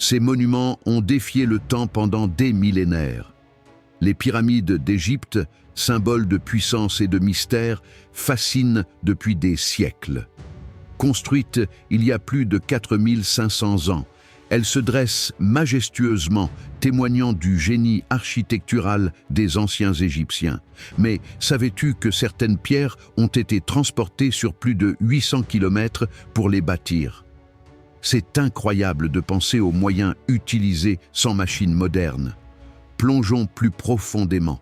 Ces monuments ont défié le temps pendant des millénaires. Les pyramides d'Égypte, symboles de puissance et de mystère, fascinent depuis des siècles. Construites il y a plus de 4500 ans, elles se dressent majestueusement, témoignant du génie architectural des anciens Égyptiens. Mais savais-tu que certaines pierres ont été transportées sur plus de 800 km pour les bâtir? C'est incroyable de penser aux moyens utilisés sans machines modernes. Plongeons plus profondément.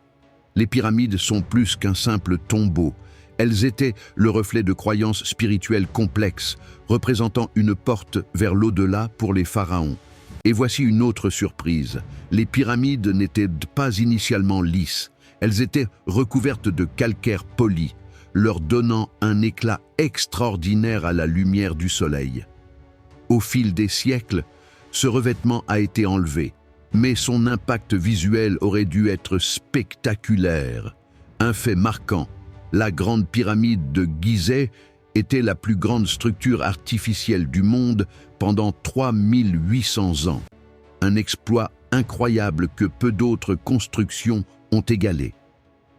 Les pyramides sont plus qu'un simple tombeau. Elles étaient le reflet de croyances spirituelles complexes, représentant une porte vers l'au-delà pour les pharaons. Et voici une autre surprise. Les pyramides n'étaient pas initialement lisses. Elles étaient recouvertes de calcaire poli, leur donnant un éclat extraordinaire à la lumière du soleil. Au fil des siècles, ce revêtement a été enlevé, mais son impact visuel aurait dû être spectaculaire. Un fait marquant, la grande pyramide de Gizeh était la plus grande structure artificielle du monde pendant 3800 ans. Un exploit incroyable que peu d'autres constructions ont égalé.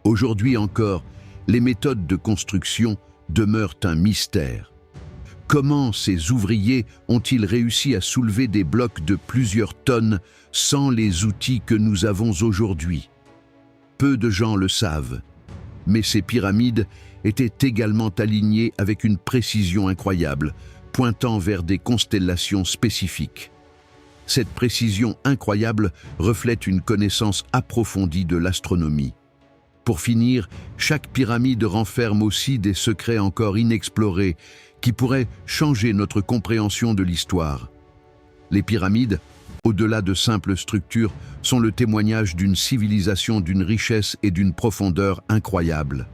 Aujourd'hui encore, les méthodes de construction demeurent un mystère. Comment ces ouvriers ont-ils réussi à soulever des blocs de plusieurs tonnes sans les outils que nous avons aujourd'hui? Peu de gens le savent, mais ces pyramides étaient également alignées avec une précision incroyable, pointant vers des constellations spécifiques. Cette précision incroyable reflète une connaissance approfondie de l'astronomie. Pour finir, chaque pyramide renferme aussi des secrets encore inexplorés qui pourraient changer notre compréhension de l'histoire. Les pyramides, au-delà de simples structures, sont le témoignage d'une civilisation d'une richesse et d'une profondeur incroyables.